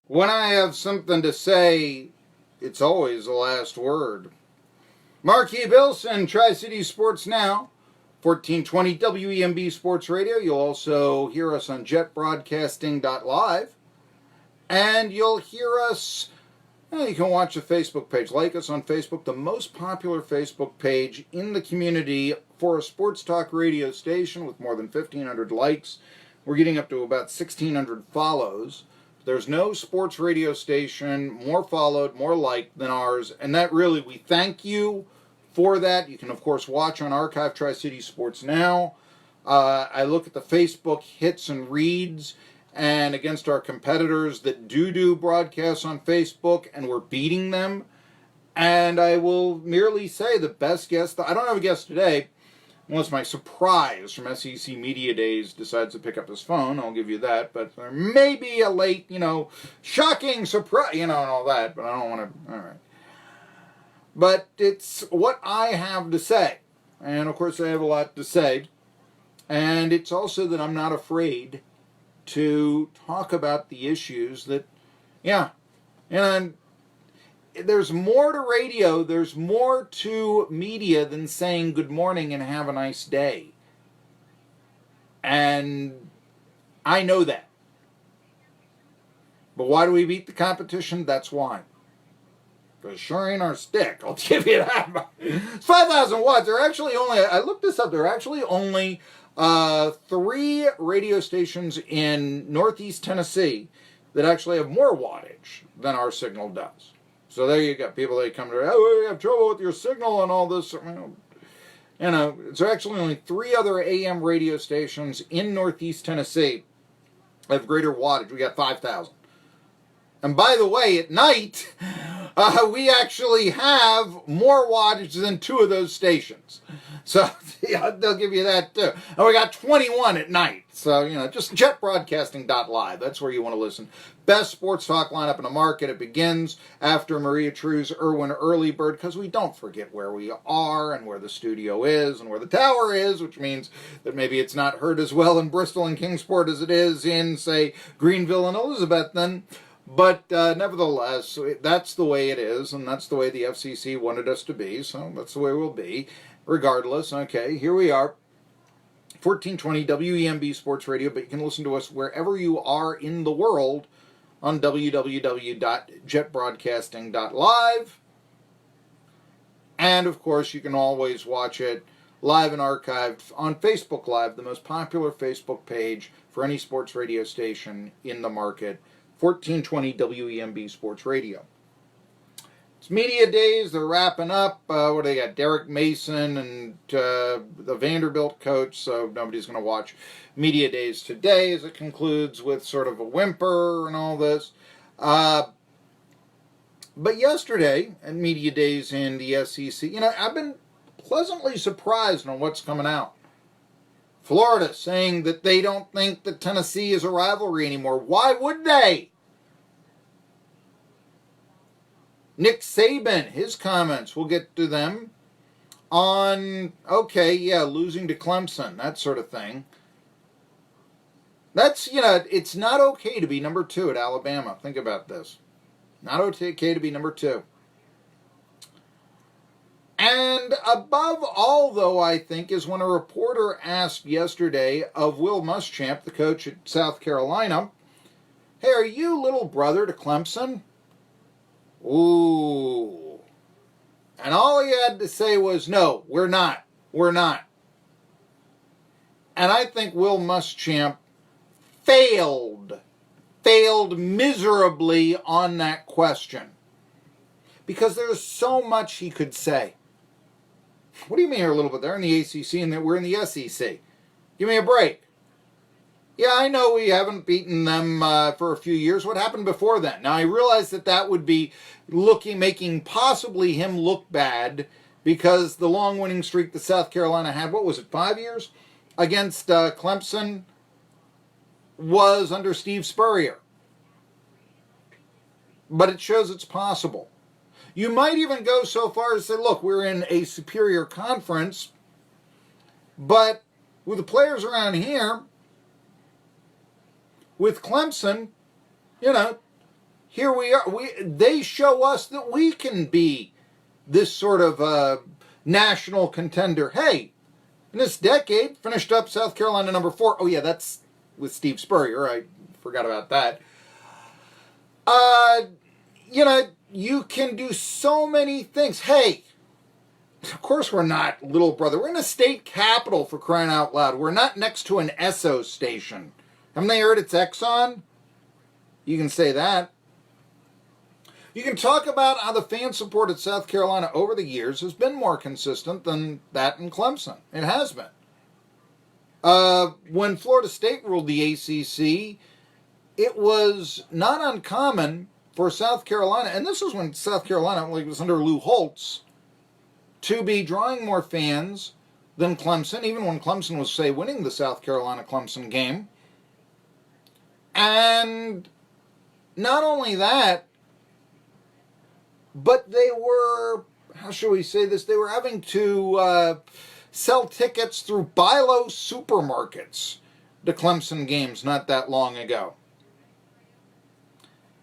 When I have something to say, it's always the last word. Marky Billson, Tri-City Sports Now, 1420 WEMB Sports Radio. You'll also hear us on jetbroadcasting.live. And you'll hear us, you can watch the Facebook page. Like us on Facebook, the most popular Facebook page in the community for a sports talk radio station with more than 1,500 likes. We're getting up to about 1,600 follows. There's no sports radio station more followed, more liked than ours, and that really, we thank you for that. You can, of course, watch on Archive Tri-City Sports Now. I look at the Facebook hits and reads, and against our competitors that do broadcasts on Facebook, and we're beating them. And I will merely say the best guest, I don't have a guest today, unless my surprise from SEC Media Days decides to pick up his phone. I'll give you that. But there may be a late, shocking surprise, and all that. But I don't want to, all right. But it's what I have to say. And, of course, I have a lot to say. And it's also that I'm not afraid to talk about the issues that, and there's more to radio, there's more to media than saying good morning and have a nice day. And I know that. But why do we beat the competition? That's why. Because sure ain't our stick, I'll give you that. It's 5,000 watts. They're actually only, I looked this up, they're actually only 3 radio stations in Northeast Tennessee that actually have more wattage than our signal does. So there you go. People that come to, we have trouble with your signal and all this. It's actually only 3 other AM radio stations in Northeast Tennessee that have greater wattage. We got 5,000. And by the way, at night, we actually have more wattage than 2 of those stations. So, they'll give you that too. And we got 21 at night. So, just jetbroadcasting.live. That's where you want to listen. Best sports talk lineup in the market. It begins after Maria True's Irwin Early Bird, because we don't forget where we are and where the studio is and where the tower is, which means that maybe it's not heard as well in Bristol and Kingsport as it is in, say, Greenville and Elizabethton. But nevertheless, that's the way it is, and that's the way the FCC wanted us to be, so that's the way we'll be. Regardless, okay, here we are, 1420 WEMB Sports Radio, but you can listen to us wherever you are in the world on www.jetbroadcasting.live. And, of course, you can always watch it live and archived on Facebook Live, the most popular Facebook page for any sports radio station in the market, 1420 WEMB Sports Radio. It's media days. They're wrapping up. What do they got? Derek Mason and the Vanderbilt coach. So nobody's going to watch media days today as it concludes with sort of a whimper and all this. But yesterday at media days in the SEC, I've been pleasantly surprised on what's coming out. Florida saying that they don't think that Tennessee is a rivalry anymore. Why would they? Nick Saban, his comments, we'll get to them, on, losing to Clemson, that sort of thing. That's, it's not okay to be number 2 at Alabama. Think about this. Not okay to be number 2. And above all, though, I think, is when a reporter asked yesterday of Will Muschamp, the coach at South Carolina, hey, are you little brother to Clemson? Ooh. And all he had to say was, no, we're not. We're not. And I think Will Muschamp failed miserably on that question. Because there's so much he could say. What do you mean you're a little bit? They're in the ACC and we're in the SEC. Give me a break. Yeah, I know we haven't beaten them for a few years. What happened before then? Now, I realize that would be making possibly him look bad because the long winning streak that South Carolina had, 5 years? Against Clemson was under Steve Spurrier. But it shows it's possible. You might even go so far as to say, look, we're in a superior conference, but with the players around here, with Clemson, here we are. They show us that we can be this sort of national contender. Hey, in this decade, finished up South Carolina number 4. Oh yeah, that's with Steve Spurrier. I forgot about that. You can do so many things. Hey, of course we're not little brother. We're in a state capital, for crying out loud. We're not next to an Esso station. Haven't they heard it's Exxon? You can say that. You can talk about how the fan support at South Carolina over the years has been more consistent than that in Clemson. It has been. When Florida State ruled the ACC, it was not uncommon for South Carolina, and this is when South Carolina was under Lou Holtz, to be drawing more fans than Clemson, even when Clemson was, say, winning the South Carolina-Clemson game. And not only that, but they were, how shall we say this, they were having to sell tickets through Bilo supermarkets to Clemson games not that long ago.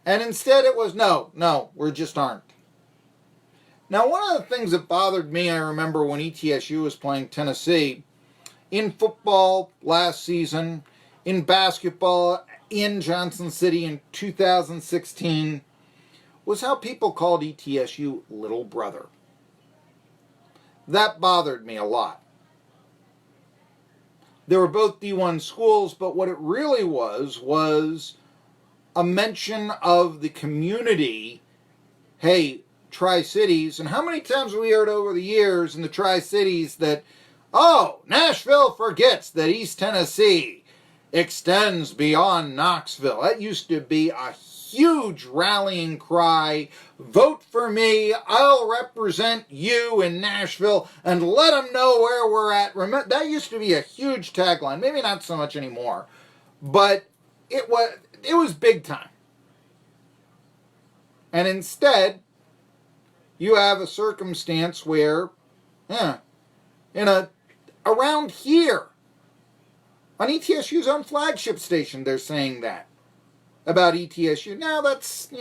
And instead it was, no, we just aren't. Now, one of the things that bothered me, I remember when ETSU was playing Tennessee, in football last season, in basketball in Johnson City in 2016, was how people called ETSU Little Brother. That bothered me a lot. They were both D1 schools, but what it really was a mention of the community. Hey, Tri-Cities, and how many times have we heard over the years in the Tri-Cities that, oh, Nashville forgets that East Tennessee extends beyond Knoxville. That used to be a huge rallying cry. Vote for me, I'll represent you in Nashville, and let them know where we're at. Remember, that used to be a huge tagline. Maybe not so much anymore, but it was big time. And instead, you have a circumstance where, around here, on ETSU's own flagship station, they're saying that about ETSU. Now that's,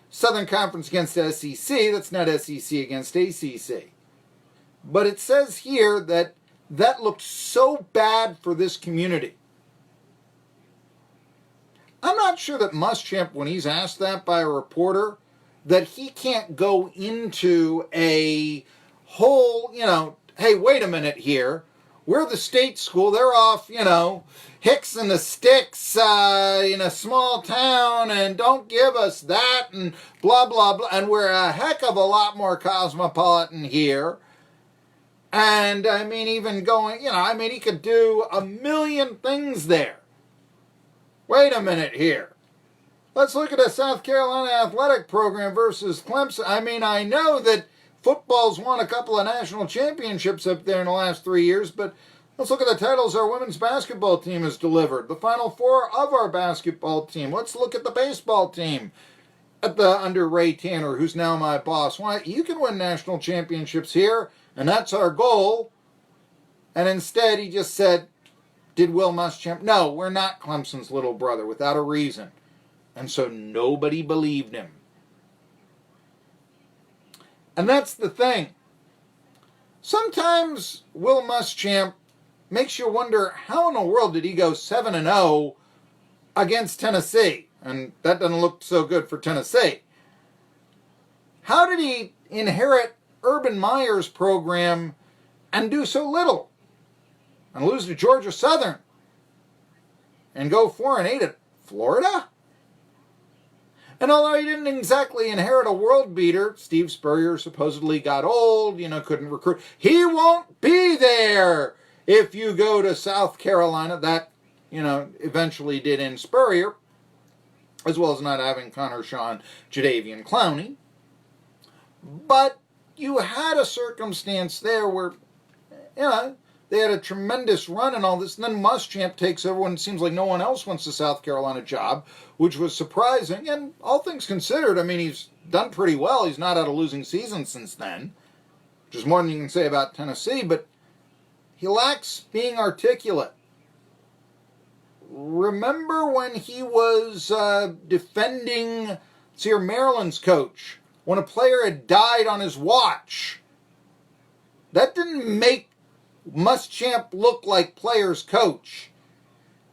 Southern Conference against SEC. That's not SEC against ACC. But it says here that looked so bad for this community. I'm not sure that Muschamp, when he's asked that by a reporter, that he can't go into a whole, hey, wait a minute here. We're the state school. They're off, Hicks and the Sticks in a small town, and don't give us that, and blah, blah, blah. And we're a heck of a lot more cosmopolitan here. And, even going, he could do a million things there. Wait a minute here. Let's look at a South Carolina athletic program versus Clemson. I know that football's won a couple of national championships up there in the last 3 years, but let's look at the titles our women's basketball team has delivered. The Final Four of our basketball team. Let's look at the baseball team under Ray Tanner, who's now my boss. Why? You can win national championships here, and that's our goal. And instead, he just said, did Will Muschamp? No, we're not Clemson's little brother, without a reason. And so nobody believed him. And that's the thing. Sometimes Will Muschamp makes you wonder, how in the world did he go 7-0 against Tennessee? And that doesn't look so good for Tennessee. How did he inherit Urban Meyer's program and do so little? And lose to Georgia Southern? And go 4-8 at Florida? And although he didn't exactly inherit a world beater, Steve Spurrier supposedly got old, couldn't recruit. He won't be there if you go to South Carolina. That, eventually did end Spurrier, as well as not having Connor Shaw, Jadeveon Clowney. But you had a circumstance there where, they had a tremendous run and all this, and then Muschamp takes over when it seems like no one else wants the South Carolina job, which was surprising. And all things considered, he's done pretty well. He's not had a losing season since then, which is more than you can say about Tennessee, but he lacks being articulate. Remember when he was defending See, your Maryland's coach, when a player had died on his watch, that didn't make Muschamp look like player's coach.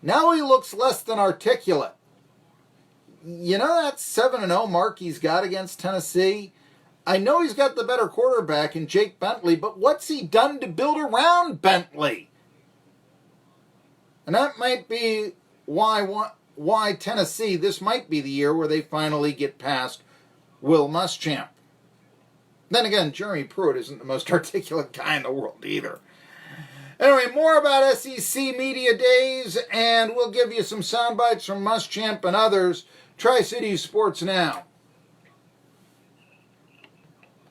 Now he looks less than articulate. You know that 7-0 mark he's got against Tennessee? I know he's got the better quarterback in Jake Bentley, but what's he done to build around Bentley? And that might be why Tennessee, this might be the year where they finally get past Will Muschamp. Then again, Jeremy Pruitt isn't the most articulate guy in the world either. Anyway, more about SEC Media Days, and we'll give you some sound bites from Muschamp and others. Tri-Cities Sports Now.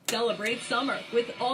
Celebrate summer with all